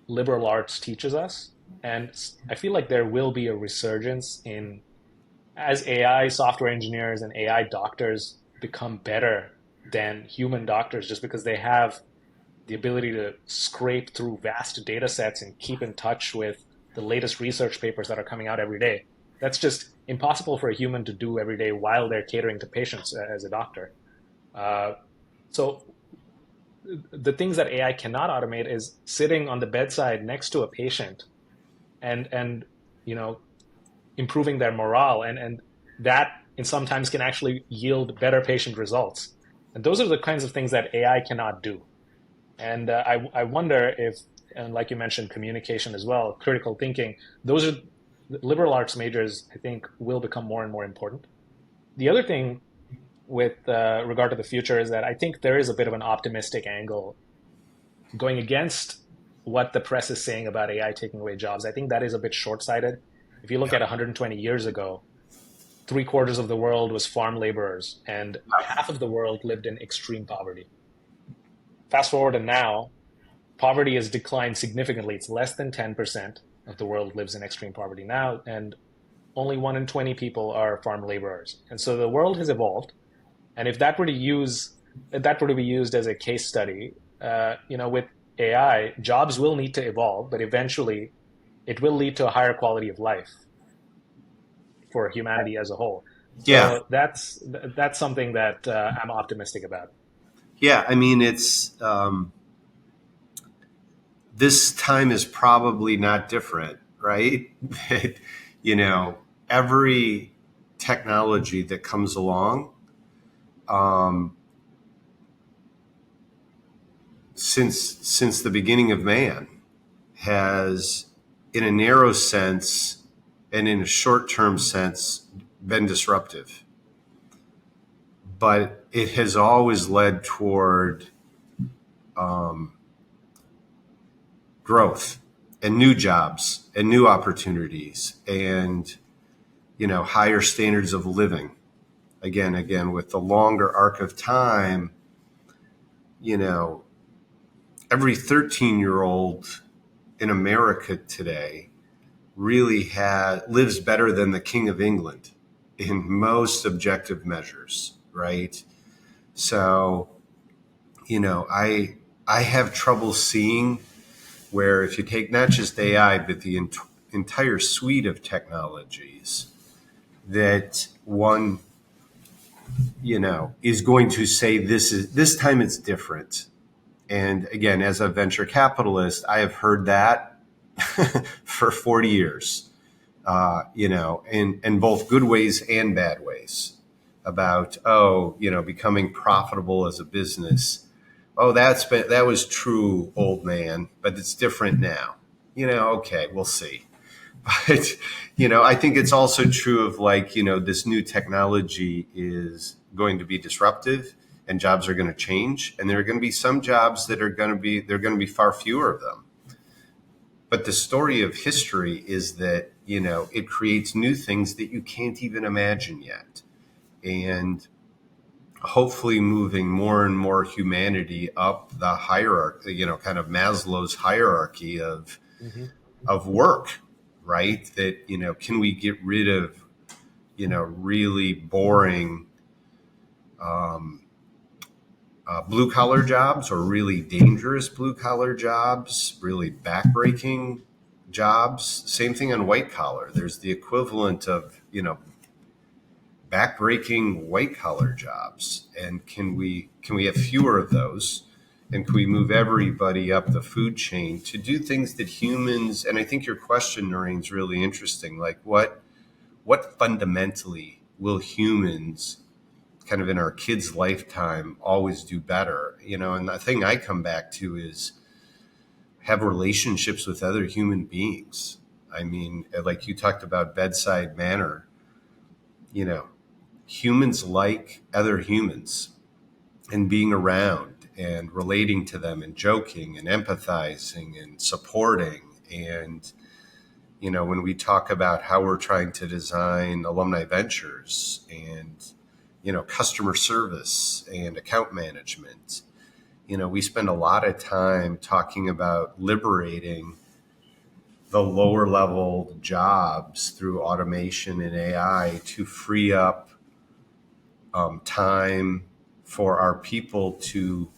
liberal arts teaches us. And I feel like there will be a resurgence as AI software engineers and AI doctors become better than human doctors, just because they have the ability to scrape through vast data sets and keep in touch with the latest research papers that are coming out every day. That's just impossible for a human to do every day while they're catering to patients as a doctor. So the things that AI cannot automate is sitting on the bedside next to a patient and improving their morale, and that in sometimes can actually yield better patient results. And those are the kinds of things that AI cannot do. And I wonder if, and like you mentioned, communication as well, critical thinking, those are liberal arts majors, I think, will become more and more important. The other thing with regard to the future is that I think there is a bit of an optimistic angle going against what the press is saying about AI taking away jobs. I think that is a bit short-sighted. If you look at 120 years ago, 3/4 of the world was farm laborers, and half of the world lived in extreme poverty. Fast forward to now, poverty has declined significantly. It's less than 10% of the world lives in extreme poverty now, and only 1 in 20 people are farm laborers. And so the world has evolved. And if that were to be used as a case study, with AI, jobs will need to evolve, but eventually it will lead to a higher quality of life for humanity as a whole. So that's something that I'm optimistic about. Yeah, I mean, it's this time is probably not different, right? Every technology that comes along, since the beginning of man, has, in a narrow sense and in a short-term sense, been disruptive. But it has always led toward growth and new jobs and new opportunities and, higher standards of living. Again, with the longer arc of time, every 13-year-old in America today really lives better than the King of England in most objective measures, right? So, I have trouble seeing where if you take not just AI, but the entire suite of technologies, that one, is going to say this time it's different. And again, as a venture capitalist, I have heard that for 40 years, in both good ways and bad ways about, becoming profitable as a business. Oh, that was true, old man, but it's different now. Okay, we'll see. But, I think it's also true of this new technology is going to be disruptive and jobs are going to change. And there are going to be some jobs that they're going to be far fewer of them. But the story of history is that, it creates new things that you can't even imagine yet. And hopefully moving more and more humanity up the hierarchy, kind of Maslow's hierarchy of work, right? That, can we get rid of, really boring blue collar jobs, or really dangerous blue collar jobs, really backbreaking jobs? Same thing on white collar. There's the equivalent of, backbreaking white collar jobs. And can we have fewer of those? And can we move everybody up the food chain to do things that humans, and I think your question, Naren, is really interesting. Like what fundamentally will humans kind of in our kids' lifetime always do better? And the thing I come back to is have relationships with other human beings. I mean, like you talked about bedside manner, humans like other humans and being around and relating to them and joking and empathizing and supporting. And, when we talk about how we're trying to design alumni ventures and, customer service and account management, we spend a lot of time talking about liberating the lower level jobs through automation and AI to free up time for our people to,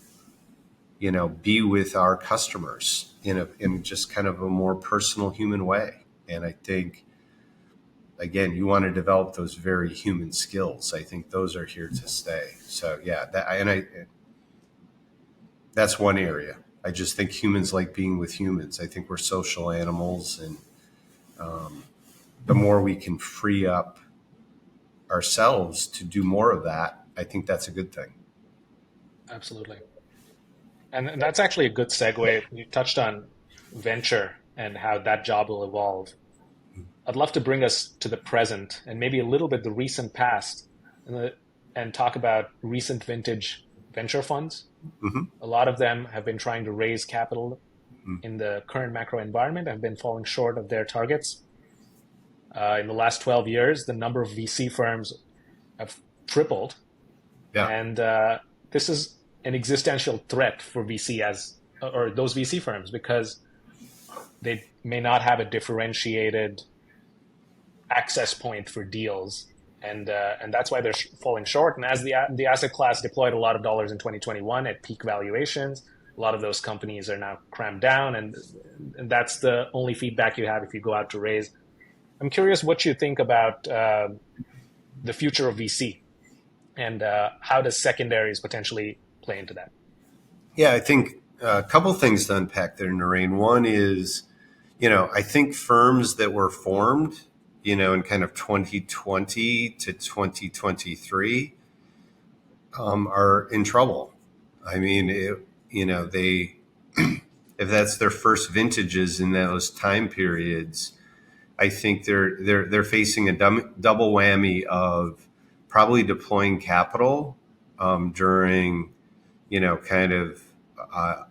be with our customers in just kind of a more personal human way. And I think, again, you want to develop those very human skills. I think those are here to stay. So yeah, that's one area. I just think humans like being with humans. I think we're social animals, and the more we can free up ourselves to do more of that, I think that's a good thing. Absolutely. And that's actually a good segue. You touched on venture and how that job will evolve. I'd love to bring us to the present and maybe a little bit the recent past, and talk about recent vintage venture funds. Mm-hmm. A lot of them have been trying to raise capital in the current macro environment, have been falling short of their targets. In the last 12 years, the number of VC firms have tripled. Yeah. And this is an existential threat for or those VC firms, because they may not have a differentiated access point for deals. And that's why they're falling short. And as the asset class deployed a lot of dollars in 2021 at peak valuations, a lot of those companies are now crammed down. And that's the only feedback you have if you go out to raise. I'm curious what you think about the future of VC, and how does secondaries potentially play into that? Yeah, I think a couple things to unpack there, Naren. One is, I think firms that were formed, in kind of 2020 to 2023 are in trouble. I mean, they, if that's their first vintages in those time periods, I think they're facing a double whammy of probably deploying capital during, kind of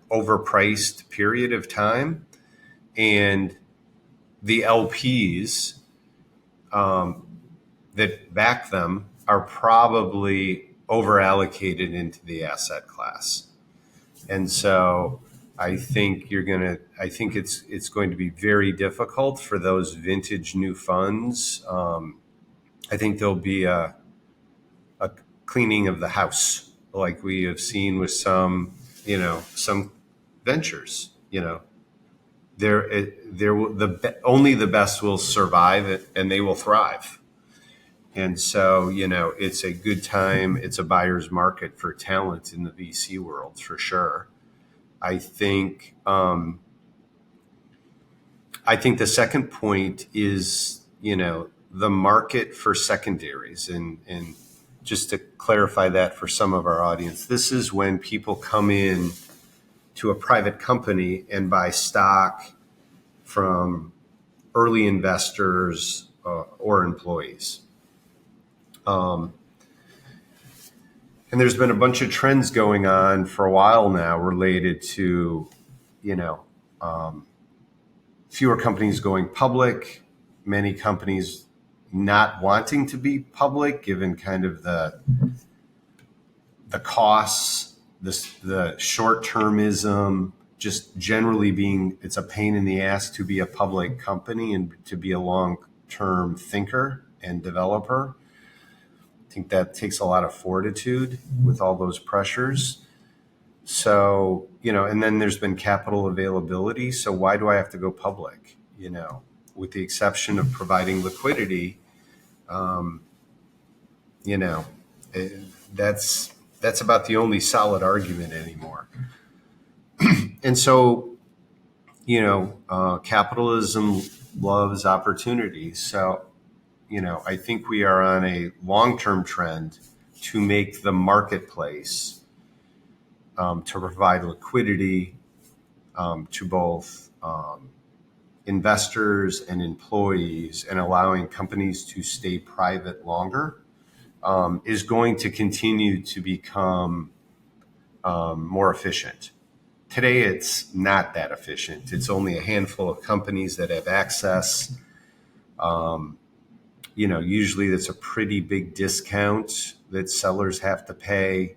overpriced period of time, and the LPs that back them are probably over allocated into the asset class. And so I think it's going to be very difficult for those vintage new funds. I think there'll be a cleaning of the house, like we have seen with some ventures. Only the best will survive it, and they will thrive. And so, it's a good time. It's a buyer's market for talent in the VC world for sure. I think the second point is, the market for secondaries. And just to clarify that for some of our audience, this is when people come in to a private company and buy stock from early investors or employees. And there's been a bunch of trends going on for a while now related to, fewer companies going public, many companies not wanting to be public, given kind of the costs, the short-termism, just generally being, it's a pain in the ass to be a public company and to be a long-term thinker and developer. I think that takes a lot of fortitude with all those pressures. So, and then there's been capital availability. So why do I have to go public? With the exception of providing liquidity, that's about the only solid argument anymore. And so, capitalism loves opportunities. So, I think we are on a long-term trend to make the marketplace to provide liquidity to both investors and employees, and allowing companies to stay private longer is going to continue to become more efficient. Today, it's not that efficient. It's only a handful of companies that have access. Usually that's a pretty big discount that sellers have to pay.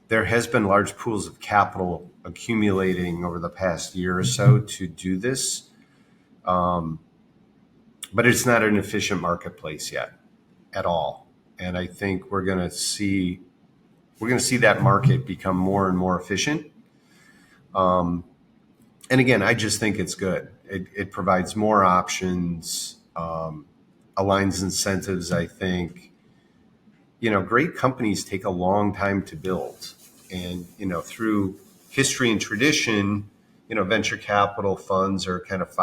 There has been large pools of capital accumulating over the past year or so to do this. But it's not an efficient marketplace yet at all. And I think we're going to see that market become more and more efficient. And again, I just think it's good. It provides more options, aligns incentives, I think. Great companies take a long time to build. And, through history and tradition, venture capital funds are kind of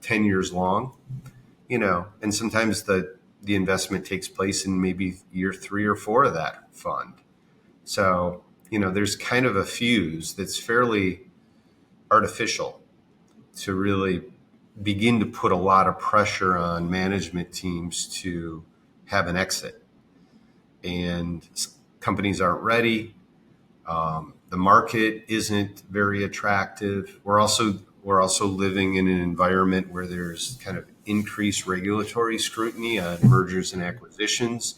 10 years long, and sometimes the investment takes place in maybe year 3 or 4 of that fund. So, there's kind of a fuse that's fairly artificial to really begin to put a lot of pressure on management teams to have an exit. And companies aren't ready. The market isn't very attractive. We're also living in an environment where there's kind of increased regulatory scrutiny on mergers and acquisitions.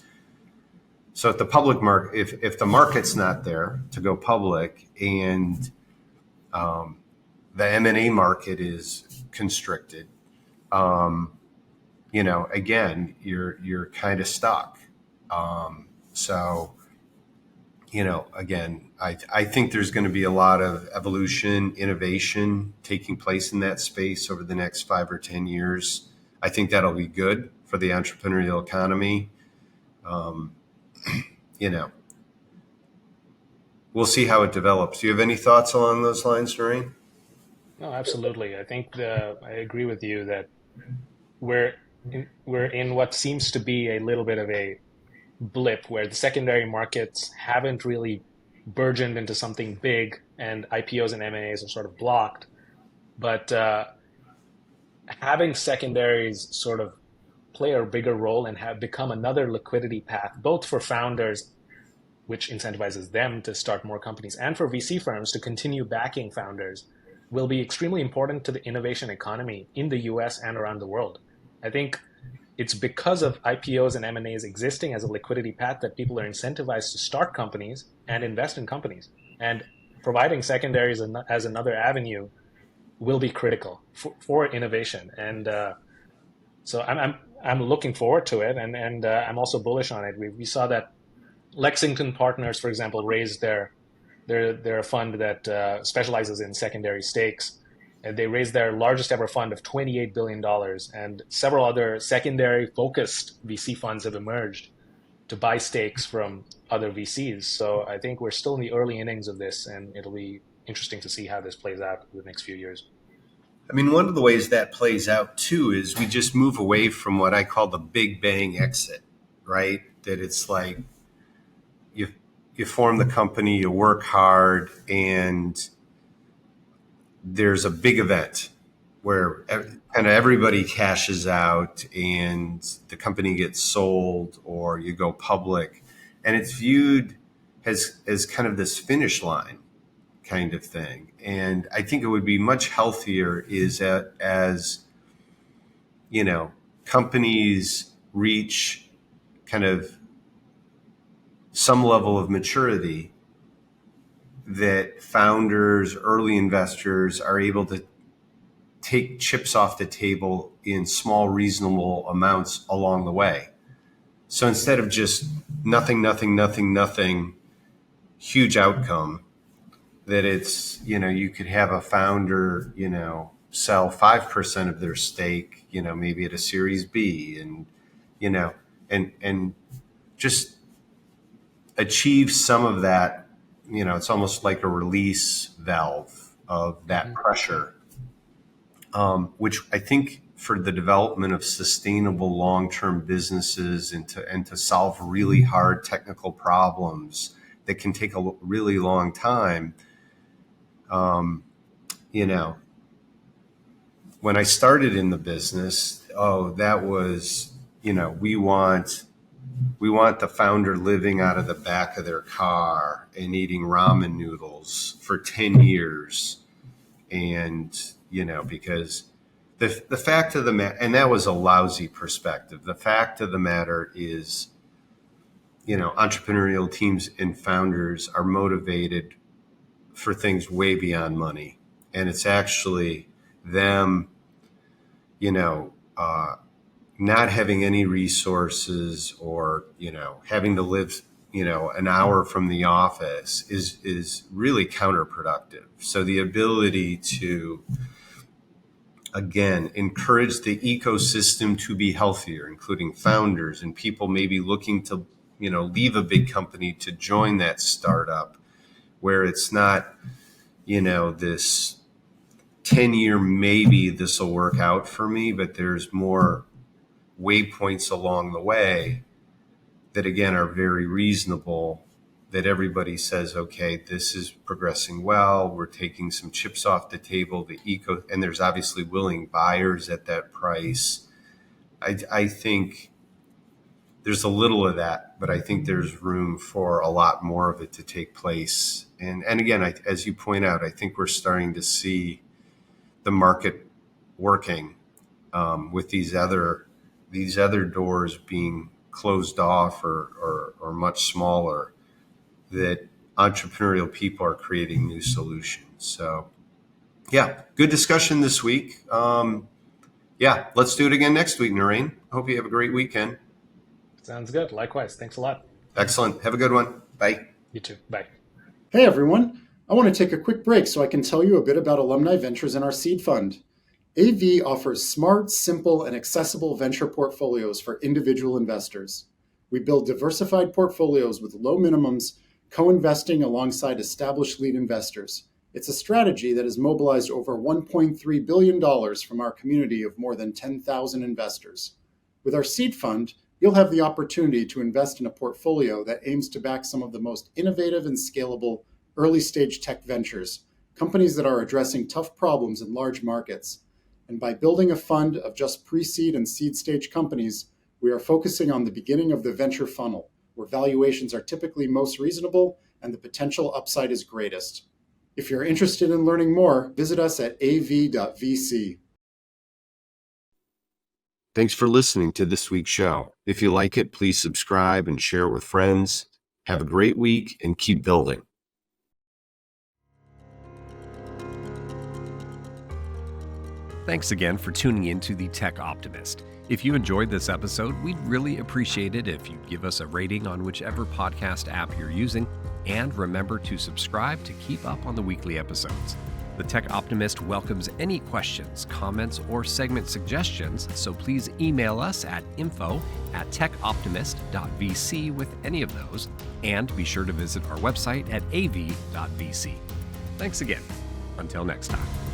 So if the public market, if the market's not there to go public, and the M&A market is constricted, again, you're kind of stuck. So, again, I think there's going to be a lot of evolution, innovation taking place in that space over the next 5 or 10 years. I think that'll be good for the entrepreneurial economy. We'll see how it develops. Do you have any thoughts along those lines, Naren? No, absolutely. I think I agree with you that we're in what seems to be a little bit of a blip where the secondary markets haven't really burgeoned into something big, and IPOs and M&As are sort of blocked. But having secondaries sort of play a bigger role and have become another liquidity path, both for founders, which incentivizes them to start more companies, and for VC firms to continue backing founders, will be extremely important to the innovation economy in the US and around the world. I think it's because of IPOs and M&As existing as a liquidity path that people are incentivized to start companies and invest in companies. And providing secondaries as another avenue will be critical for innovation. And so I'm looking forward to it, and I'm also bullish on it. We saw that Lexington Partners, for example, raised their fund that specializes in secondary stakes, And they raised their largest ever fund of $28 billion, and several other secondary focused VC funds have emerged to buy stakes from other VCs. So I think we're still in the early innings of this, and it'll be interesting to see how this plays out in the next few years. I mean, one of the ways that plays out too is we just move away from what I call the big bang exit, right? That it's like you form the company, you work hard, and there's a big event where kind of everybody cashes out and the company gets sold or you go public, and it's viewed as kind of this finish line kind of thing. And I think it would be much healthier is as companies reach kind of some level of maturity, that founders, early investors are able to take chips off the table in small, reasonable amounts along the way. So instead of just nothing, huge outcome, that it's, you could have a founder, sell 5% of their stake, maybe at a Series B, and, and just achieve some of that. It's almost like a release valve of that pressure, which I think for the development of sustainable long-term businesses and to solve really hard technical problems that can take a really long time. When I started in the business, that was, we want the founder living out of the back of their car and eating ramen noodles for 10 years. And, because the fact of the matter, and that was a lousy perspective. The fact of the matter is, entrepreneurial teams and founders are motivated for things way beyond money. And it's actually them, not having any resources or, having to live, an hour from the office is really counterproductive. So the ability to, again, encourage the ecosystem to be healthier, including founders and people maybe looking to, leave a big company to join that startup, where it's not, this 10-year, maybe this will work out for me, but there's more waypoints along the way that, again, are very reasonable, that everybody says, okay, this is progressing well. We're taking some chips off the table, and there's obviously willing buyers at that price. I think there's a little of that, but I think there's room for a lot more of it to take place. And again, as you point out, I think we're starting to see the market working with these other doors being closed off or much smaller, that entrepreneurial people are creating new solutions. So yeah, good discussion this week. Let's do it again next week, Naren. I hope you have a great weekend. Sounds good. Likewise. Thanks a lot. Excellent. Have a good one. Bye. You too. Bye. Hey, everyone. I want to take a quick break so I can tell you a bit about Alumni Ventures and our seed fund. AV offers smart, simple, and accessible venture portfolios for individual investors. We build diversified portfolios with low minimums, co-investing alongside established lead investors. It's a strategy that has mobilized over $1.3 billion from our community of more than 10,000 investors. With our seed fund, you'll have the opportunity to invest in a portfolio that aims to back some of the most innovative and scalable early-stage tech ventures, companies that are addressing tough problems in large markets. And by building a fund of just pre-seed and seed-stage companies, we are focusing on the beginning of the venture funnel, where valuations are typically most reasonable and the potential upside is greatest. If you're interested in learning more, visit us at av.vc. Thanks for listening to this week's show. If you like it, please subscribe and share it with friends. Have a great week and keep building. Thanks again for tuning in to the Tech Optimist. If you enjoyed this episode, we'd really appreciate it if you'd give us a rating on whichever podcast app you're using, and remember to subscribe to keep up on the weekly episodes. The Tech Optimist welcomes any questions, comments, or segment suggestions, so please email us at info@techoptimist.vc with any of those, and be sure to visit our website at av.vc. Thanks again. Until next time.